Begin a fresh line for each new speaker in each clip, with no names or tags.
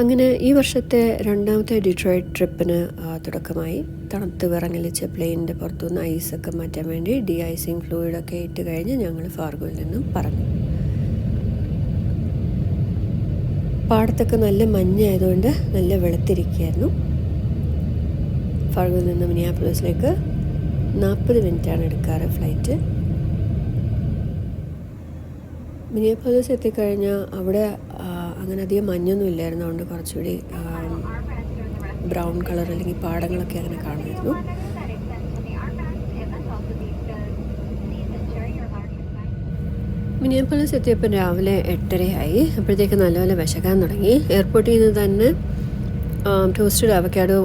അങ്ങനെ ഈ വർഷത്തെ രണ്ടാമത്തെ ഡിട്രോയിറ്റ് ട്രിപ്പിന് തുടക്കമായി. തണുത്ത് വിറങ്ങലിച്ച് പ്ലെയിനിൻ്റെ പുറത്തുനിന്ന് ഐസൊക്കെ മാറ്റാൻ വേണ്ടി ഡി-ഐസിങ് ഫ്ലൂയിഡൊക്കെ ഇട്ട് കഴിഞ്ഞ് ഞങ്ങൾ ഫാർഗോയിൽ നിന്നും പറഞ്ഞു. പാടത്തൊക്കെ നല്ല മഞ്ഞായതുകൊണ്ട് നല്ല വെളുത്തിരിക്കുകയായിരുന്നു. ഫാർഗോയിൽ നിന്ന് മിനിയാപോളിസിലേക്ക് 40 മിനിറ്റാണ് എടുക്കാറ് ഫ്ലൈറ്റ്. മിനിയാപോളിസ് എത്തിക്കഴിഞ്ഞാൽ അവിടെ അങ്ങനെ അധികം മഞ്ഞൊന്നും ഇല്ലായിരുന്നു. അതുകൊണ്ട് കുറച്ചുകൂടി ബ്രൗൺ കളർ അല്ലെങ്കിൽ പാടങ്ങളൊക്കെ അങ്ങനെ കാണുമായിരുന്നു. മിനിയാപോളിസ് എത്തിയപ്പോൾ രാവിലെ 8:30 അപ്പോഴത്തേക്ക് നല്ലപോലെ വിശക്കാൻ തുടങ്ങി. എയർപോർട്ടിൽ നിന്ന് തന്നെ ടോസ്റ്റഡ് അവക്കാഡോ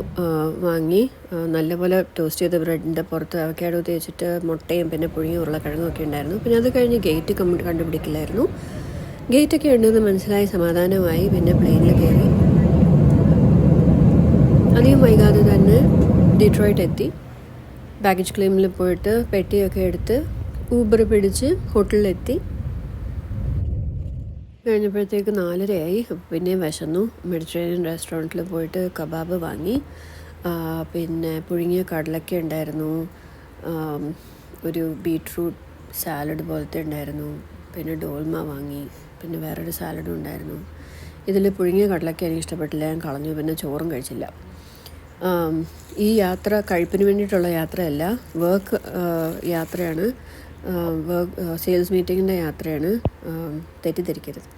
വാങ്ങി നല്ലപോലെ ടോസ്റ്റ് ചെയ്ത ബ്രെഡിൻ്റെ പുറത്ത് അവക്കാഡോ തേച്ചിട്ട് മുട്ടയും പിന്നെ പുഴുങ്ങിയ ഉരുളക്കിഴങ്ങും ഒക്കെ ഉണ്ടായിരുന്നു. പിന്നെ അത് കഴിഞ്ഞ് ഗേറ്റ് കണ്ടുപിടിക്കില്ലായിരുന്നു. ഗേറ്റൊക്കെ ഉണ്ടെന്ന് മനസ്സിലായി സമാധാനമായി. പിന്നെ പ്ലെയിനിൽ കയറി അധികം വൈകാതെ തന്നെ ഡിട്രോയിറ്റ് എത്തി. ബാഗേജ് ക്ലെയിമിൽ പോയിട്ട് പെട്ടിയൊക്കെ എടുത്ത് ഊബർ പിടിച്ച് ഹോട്ടലിലെത്തി. കഴിഞ്ഞപ്പോഴത്തേക്ക് 4:30. പിന്നെയും വിശന്നു. മെഡിറ്ററേനിയൻ റെസ്റ്റോറൻറ്റിൽ പോയിട്ട് കബാബ് വാങ്ങി. പിന്നെ പുഴുങ്ങിയ കടലക്ക ഉണ്ടായിരുന്നു, ഒരു ബീട്രൂട്ട് സാലഡ് പോലത്തെ ഉണ്ടായിരുന്നു, പിന്നെ ഡോൾമ വാങ്ങി, പിന്നെ വേറൊരു സാലഡും ഉണ്ടായിരുന്നു. ഇതിൽ പുഴുങ്ങിയ കടലക്ക എനിക്ക് ഇഷ്ടപ്പെട്ടില്ല, ഞാൻ കളഞ്ഞു. പിന്നെ ചോറും കഴിച്ചില്ല. ഈ യാത്ര കഴിപ്പിന് വേണ്ടിയിട്ടുള്ള യാത്രയല്ല, വർക്ക് യാത്രയാണ്. സെയിൽസ് മീറ്റിങ്ങിൻ്റെ യാത്രയാണ്. തെറ്റിദ്ധരിക്കരുത്.